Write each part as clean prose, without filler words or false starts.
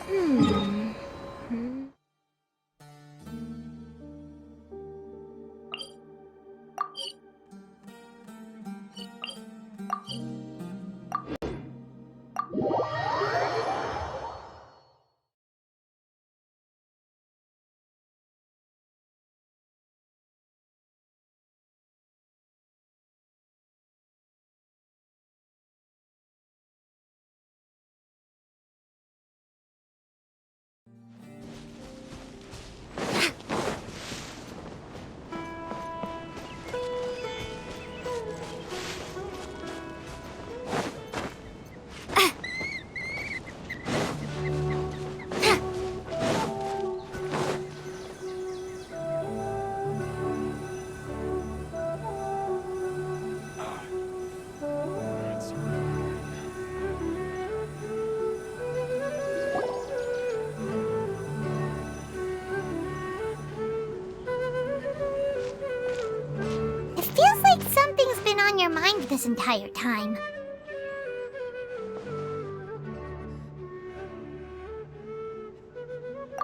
Hmm. It feels like something's been on your mind this entire time.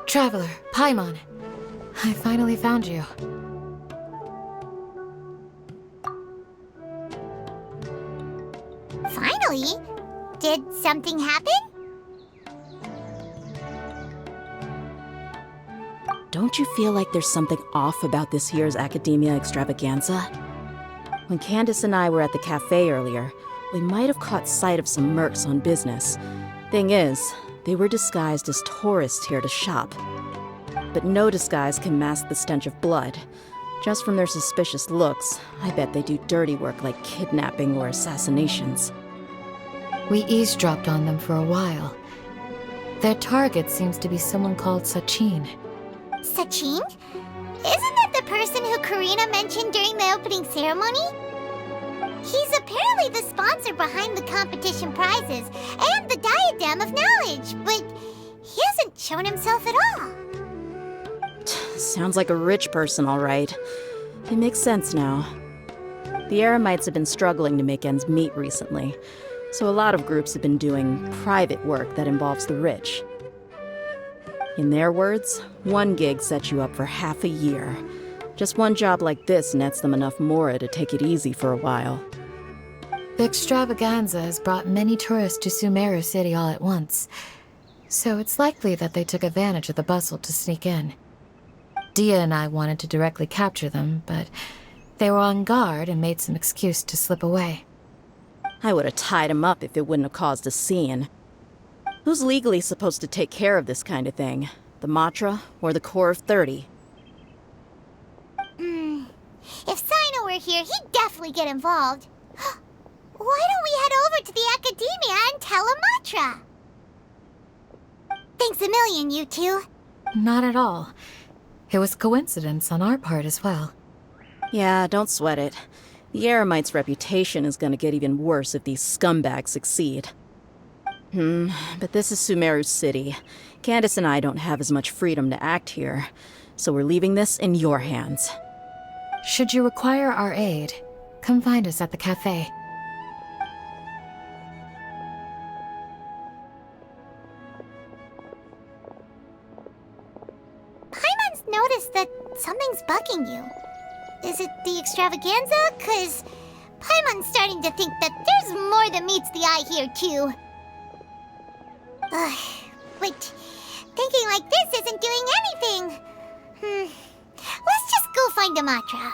Traveler, Paimon. I finally found you. Finally? Did something happen? Don't you feel like there's something off about this year's Academia Extravaganza? When Candace and I were at the cafe earlier, we might have caught sight of some mercs on business. Thing is, they were disguised as tourists here to shop. But no disguise can mask the stench of blood. Just from their suspicious looks, I bet they do dirty work like kidnapping or assassinations. We eavesdropped on them for a while. Their target seems to be someone called Sachin. Sachin? Isn't that the person who Karina mentioned during the opening ceremony? He's apparently the sponsor behind the competition prizes and the Diadem of Knowledge, but he hasn't shown himself at all. Sounds like a rich person, all right. It makes sense now. The Eremites have been struggling to make ends meet recently, so a lot of groups have been doing private work that involves the rich. In their words, one gig sets you up for half a year. Just one job like this nets them enough mora to take it easy for a while. The extravaganza has brought many tourists to Sumeru City all at once, so it's likely that they took advantage of the bustle to sneak in. Dia and I wanted to directly capture them, but they were on guard and made some excuse to slip away. I would have tied him up if it wouldn't have caused a scene. Who's legally supposed to take care of this kind of thing? The Matra or the Corps of 30? If Sino were here, he'd definitely get involved. Why don't we head over to the Academia and tell Amatra? Thanks a million, you two. Not at all. It was coincidence on our part as well. Yeah, don't sweat it. The Eremites' reputation is gonna get even worse if these scumbags succeed. But this is Sumeru City. Candace and I don't have as much freedom to act here, so we're leaving this in your hands. Should you require our aid, come find us at the cafe. Paimon's noticed that something's bugging you. Is it the extravaganza? 'Cause Paimon's starting to think that there's more than meets the eye here, too. But thinking like this isn't doing anything. Let's just go find Amatra.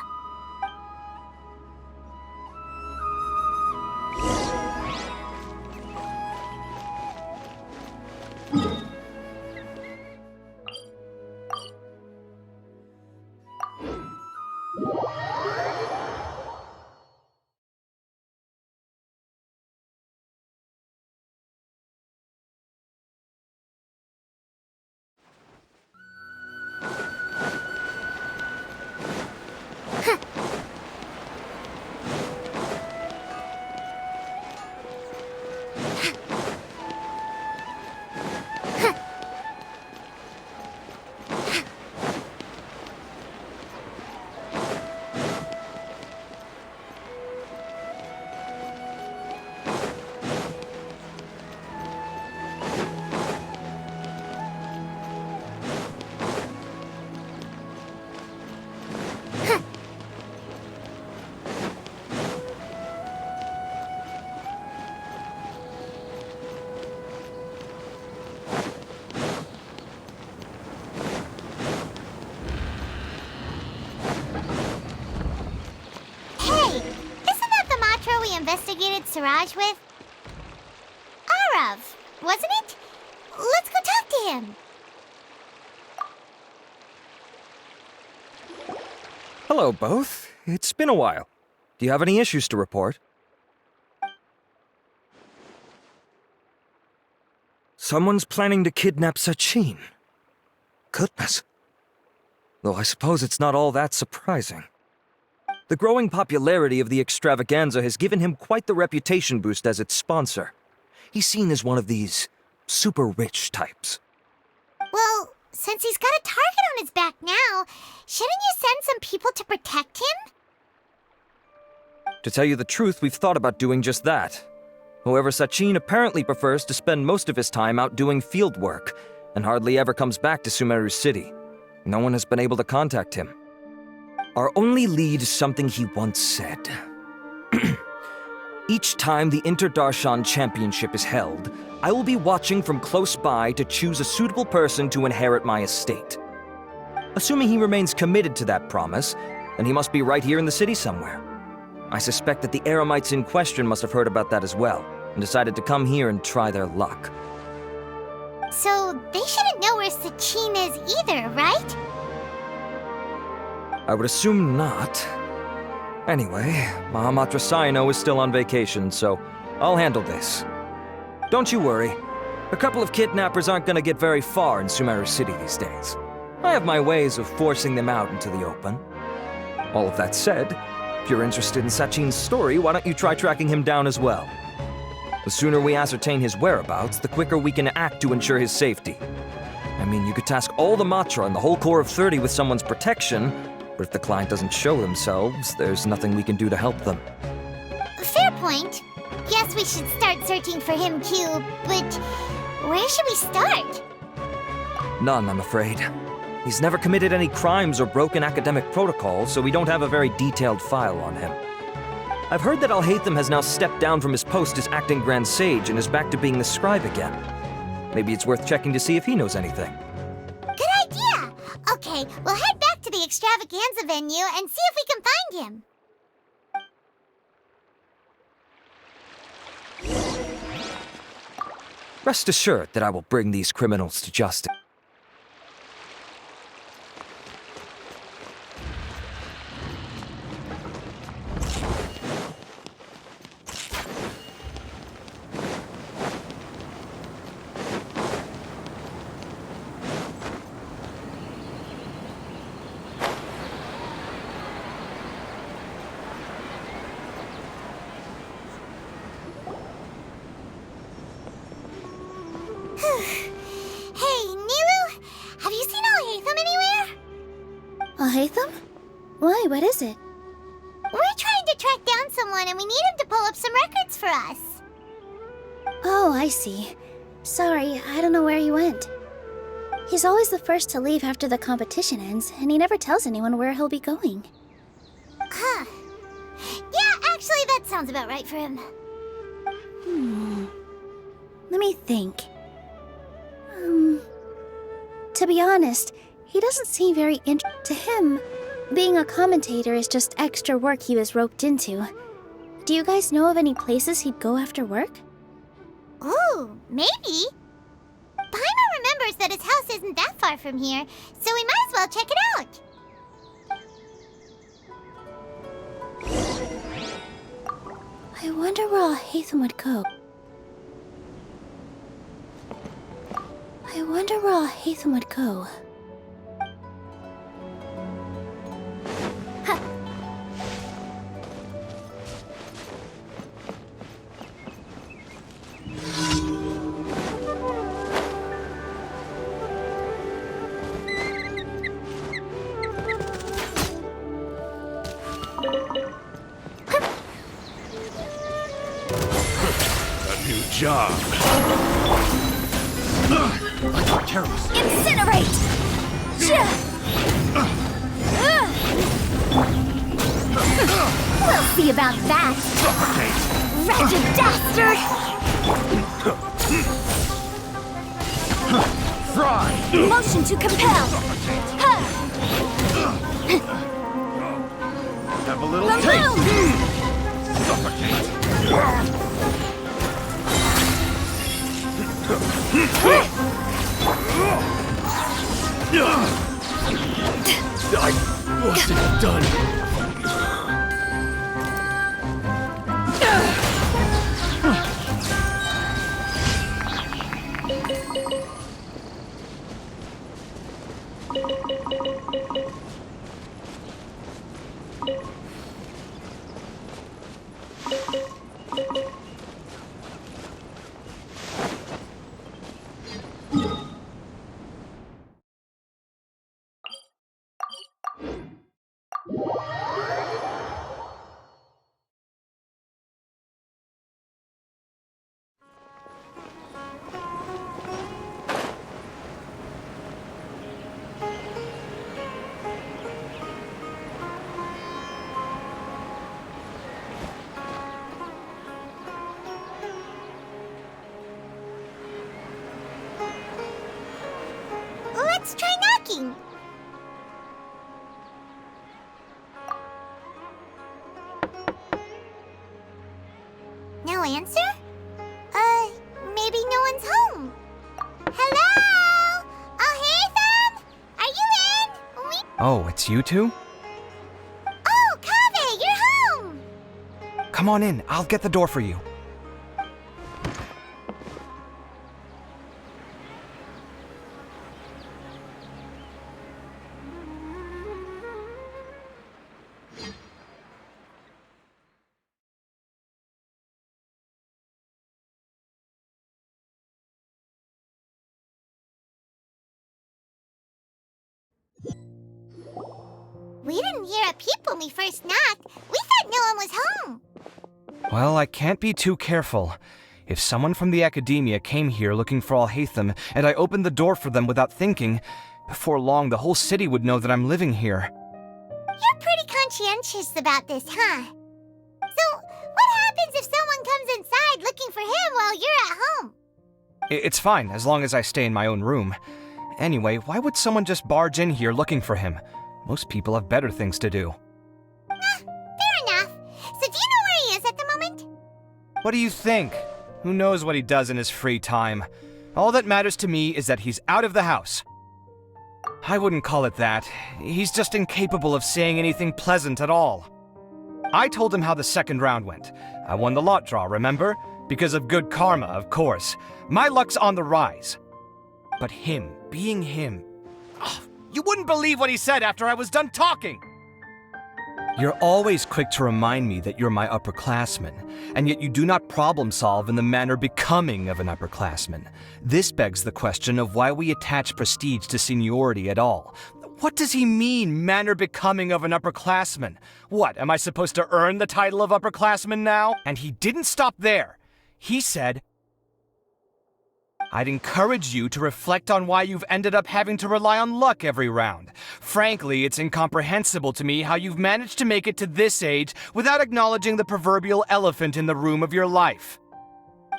entourage with? Arav, wasn't it? Let's go talk to him. Hello, both. It's been a while. Do you have any issues to report? Someone's planning to kidnap Sachin. Goodness. Though I suppose it's not all that surprising. The growing popularity of the extravaganza has given him quite the reputation boost as its sponsor. He's seen as one of these super rich types. Well, since he's got a target on his back now, shouldn't you send some people to protect him? To tell you the truth, we've thought about doing just that. However, Sachin apparently prefers to spend most of his time out doing field work, and hardly ever comes back to Sumeru City. No one has been able to contact him. Our only lead is something he once said. Each time the INTERDARSHAN championship is held, I will be watching from close by to choose a suitable person to inherit my estate. Assuming he remains committed to that promise, then he must be right here in the city somewhere. I suspect that the Eremites in question must have heard about that as well, and decided to come here and try their luck. So they shouldn't know where Sachin is either, right? I would assume not. Anyway, Mahamatra Saino is still on vacation, so I'll handle this. Don't you worry. A couple of kidnappers aren't gonna get very far in Sumeru City these days. I have my ways of forcing them out into the open. All of that said, if you're interested in Sachin's story, why don't you try tracking him down as well? The sooner we ascertain his whereabouts, the quicker we can act to ensure his safety. I mean, you could task all the Matra and the whole Corps of 30 with someone's protection, but if the client doesn't show themselves, there's nothing we can do to help them. Fair point. Yes, we should start searching for him too, but where should we start? None, I'm afraid. He's never committed any crimes or broken academic protocols, so we don't have a very detailed file on him. I've heard that Alhaitham has now stepped down from his post as acting Grand Sage and is back to being the scribe again. Maybe it's worth checking to see if he knows anything. Good idea! Okay, we'll head back to the extravaganza venue and see if we can find him. Rest assured that I will bring these criminals to justice. Hey, Nilu, have you seen Alhaitham anywhere? Alhaitham? Why, what is it? We're trying to track down someone and we need him to pull up some records for us. Oh, I see. Sorry, I don't know where he went. He's always the first to leave after the competition ends, and he never tells anyone where he'll be going. Huh. Yeah, actually, that sounds about right for him. Let me think. To be honest, he doesn't seem very to him. Being a commentator is just extra work he was roped into. Do you guys know of any places he'd go after work? Ooh, maybe. Paimon remembers that his house isn't that far from here, so we might as well check it out. I wonder where Alhaitham would go. I wonder where Alhaitham would go. A new job. Terrorist. Incinerate! We'll see about that! Wretched dastard! Fry! Motion to compel! Have a little Remove! taste. Suffocate. What's it done? Let's try knocking. No answer? Maybe no one's home. Hello? Oh, hey, Thumb? Are you in? Oh, it's you two? Oh, Kaveh, you're home! Come on in, I'll get the door for you. We didn't hear a peep when we first knocked. We thought no one was home. Well, I can't be too careful. If someone from the academia came here looking for Alhaitham, and I opened the door for them without thinking, before long the whole city would know that I'm living here. You're pretty conscientious about this, huh? So, what happens if someone comes inside looking for him while you're at home? It's fine, as long as I stay in my own room. Anyway, why would someone just barge in here looking for him? Most people have better things to do. Fair enough. So do you know where he is at the moment? What do you think? Who knows what he does in his free time? All that matters to me is that he's out of the house. I wouldn't call it that. He's just incapable of saying anything pleasant at all. I told him how the second round went. I won the lot draw, remember? Because of good karma, of course. My luck's on the rise. But him, being him... You wouldn't believe what he said after I was done talking! You're always quick to remind me that you're my upperclassman, and yet you do not problem solve in the manner becoming of an upperclassman. This begs the question of why we attach prestige to seniority at all. What does he mean, manner becoming of an upperclassman? What, am I supposed to earn the title of upperclassman now? And he didn't stop there. He said, I'd encourage you to reflect on why you've ended up having to rely on luck every round. Frankly, it's incomprehensible to me how you've managed to make it to this age without acknowledging the proverbial elephant in the room of your life.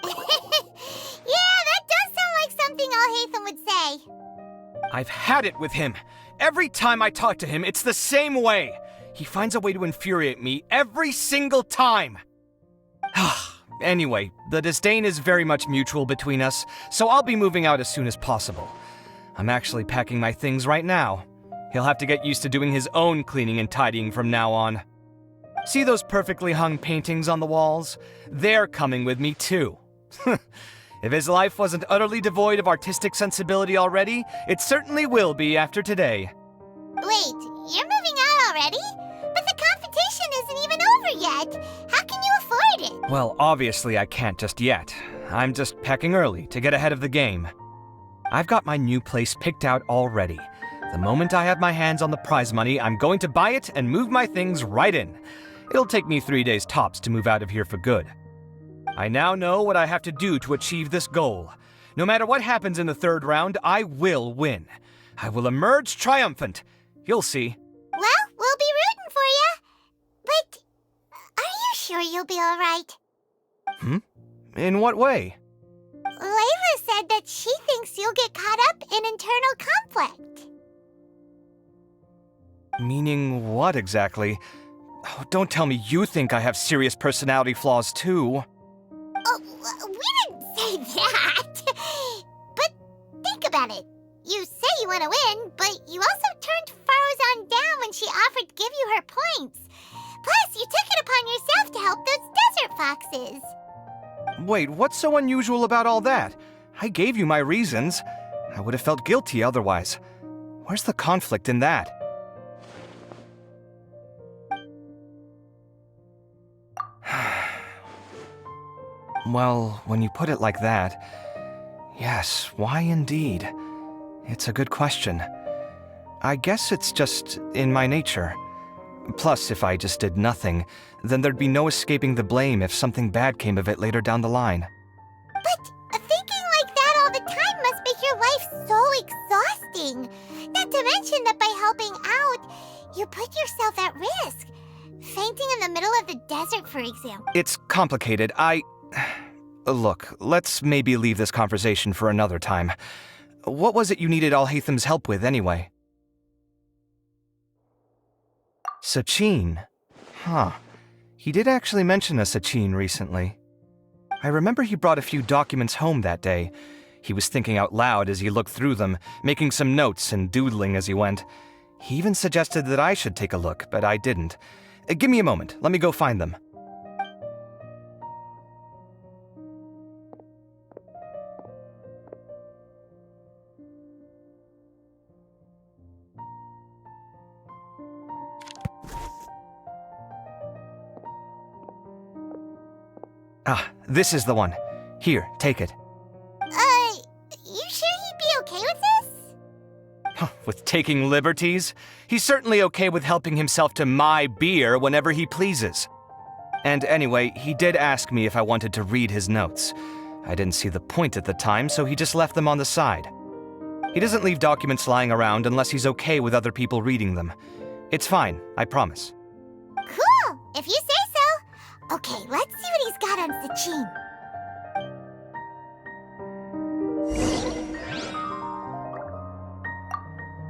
Yeah, that does sound like something Alhaitham would say. I've had it with him. Every time I talk to him, it's the same way. He finds a way to infuriate me every single time. Anyway, the disdain is very much mutual between us, so I'll be moving out as soon as possible. I'm actually packing my things right now. He'll have to get used to doing his own cleaning and tidying from now on. See those perfectly hung paintings on the walls? They're coming with me too. If his life wasn't utterly devoid of artistic sensibility already, it certainly will be after today. Wait, you're moving out already? But the competition isn't even over yet. How can you afford it? Well, obviously I can't just yet. I'm just packing early to get ahead of the game. I've got my new place picked out already. The moment I have my hands on the prize money, I'm going to buy it and move my things right in. It'll take me 3 days tops to move out of here for good. I now know what I have to do to achieve this goal. No matter what happens in the third round, I will win. I will emerge triumphant. You'll see. Well, we'll be rooting for you. But are you sure you'll be all right? In what way? Layla said that she thinks you'll get caught up in internal conflict. Meaning what exactly? Oh, don't tell me you think I have serious personality flaws too. Oh, we didn't say that. at it. You say you want to win, but you also turned Faruzan down when she offered to give you her points. Plus, you took it upon yourself to help those desert foxes. Wait, what's so unusual about all that? I gave you my reasons. I would have felt guilty otherwise. Where's the conflict in that? Well, when you put it like that, yes, why indeed? It's a good question. I guess it's just in my nature. Plus, if I just did nothing, then there'd be no escaping the blame if something bad came of it later down the line. But thinking like that all the time must make your life so exhausting. Not to mention that by helping out, you put yourself at risk. Fainting in the middle of the desert, for example. It's complicated. Look, let's maybe leave this conversation for another time. What was it you needed Alhaitham's help with, anyway? Sachin. Huh. He did actually mention a Sachin recently. I remember he brought a few documents home that day. He was thinking out loud as he looked through them, making some notes and doodling as he went. He even suggested that I should take a look, but I didn't. Give me a moment. Let me go find them. Ah, this is the one. Here, take it. You sure he'd be okay with this? With taking liberties? He's certainly okay with helping himself to my beer whenever he pleases. And anyway, he did ask me if I wanted to read his notes. I didn't see the point at the time, so he just left them on the side. He doesn't leave documents lying around unless he's okay with other people reading them. It's fine, I promise. Cool, if you say so. Okay, let's see what he's got on Sachin.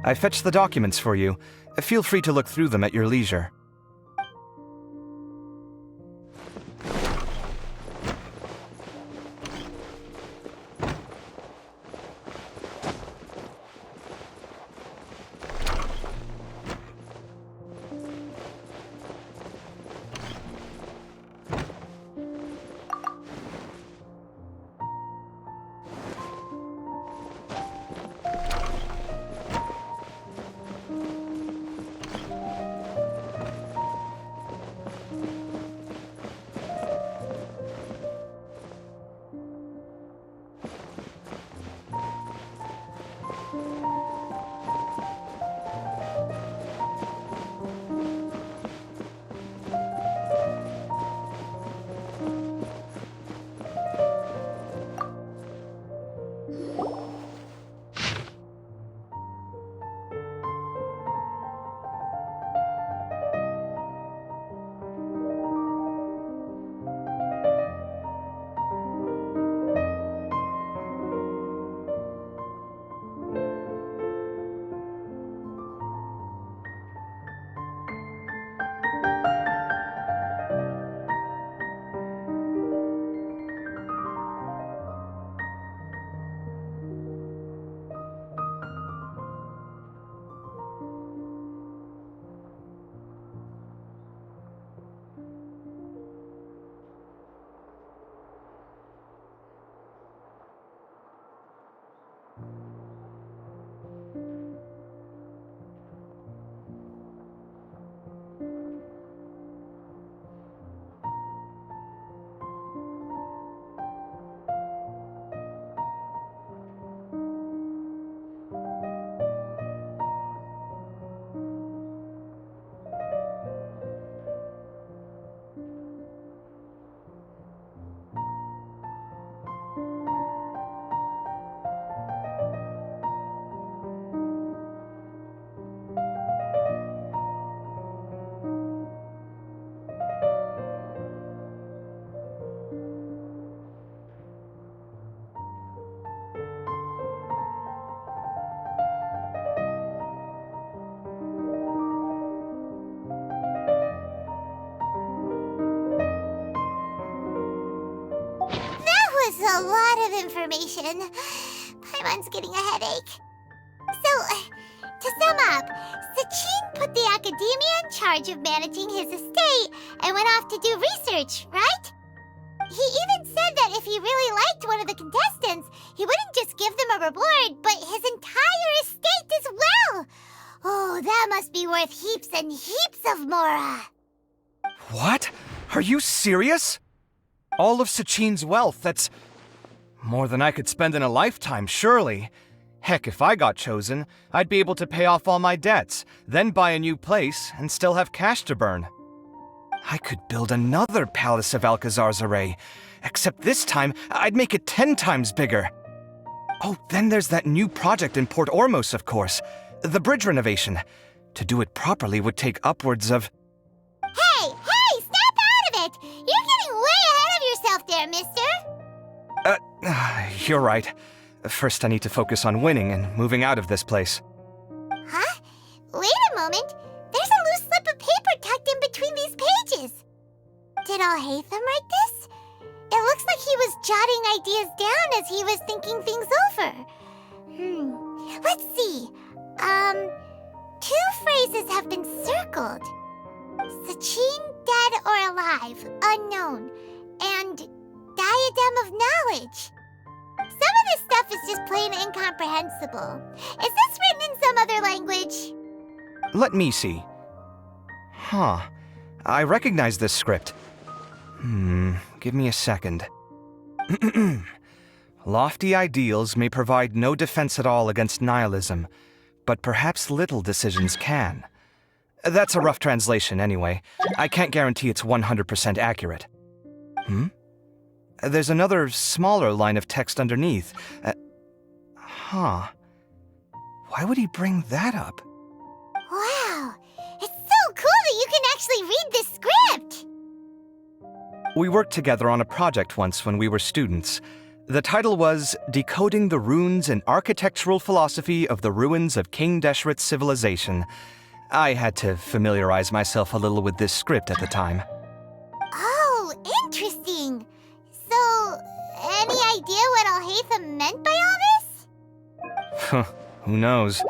I fetched the documents for you. Feel free to look through them at your leisure. A lot of information. I Paimon's getting a headache. So, to sum up, Sachin put the academia in charge of managing his estate and went off to do research, right? He even said that if he really liked one of the contestants, he wouldn't just give them a reward, but his entire estate as well. Oh, that must be worth heaps and heaps of Mora. What? Are you serious? All of Sachin's wealth, that's more than I could spend in a lifetime, surely. Heck, if I got chosen, I'd be able to pay off all my debts, then buy a new place, and still have cash to burn. I could build another Palace of Alcazar's array, except this time I'd make it 10 times bigger. Oh, then there's that new project in Port Ormos, of course. The bridge renovation. To do it properly would take upwards of... Hey, snap out of it! You're getting way ahead of yourself there, mister. You're right. First I need to focus on winning and moving out of this place. Huh? Wait a moment. There's a loose slip of paper tucked in between these pages. Did Alhaitham write this? It looks like he was jotting ideas down as he was thinking things over. Let's see. 2 phrases have been circled. Sachin, dead or alive, unknown, and diadem of knowledge. Some of this stuff is just plain incomprehensible. Is this written in some other language? Let me see. Huh. I recognize this script. Give me a second. Lofty ideals may provide no defense at all against nihilism, but perhaps little decisions can. That's a rough translation anyway. I can't guarantee it's 100% accurate. There's another smaller line of text underneath. Why would he bring that up? Wow, it's so cool that you can actually read this script! We worked together on a project once when we were students. The title was Decoding the Runes and Architectural Philosophy of the Ruins of King Deshret's Civilization. I had to familiarize myself a little with this script at the time. Oh, interesting. So, any idea what Alhaitham meant by all this? Who knows?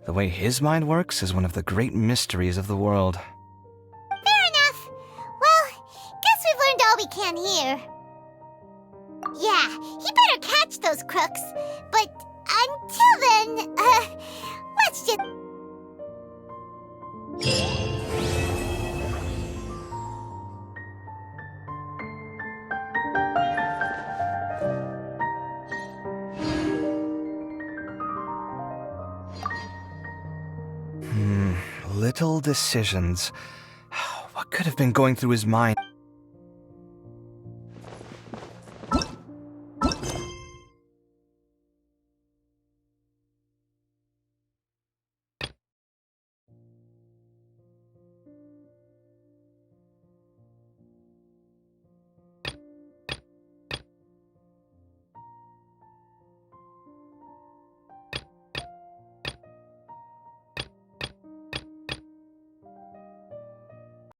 The way his mind works is one of the great mysteries of the world. Fair enough. Well, guess we've learned all we can here. Yeah, he better catch those crooks. But until then, let's just... Little decisions. What could have been going through his mind?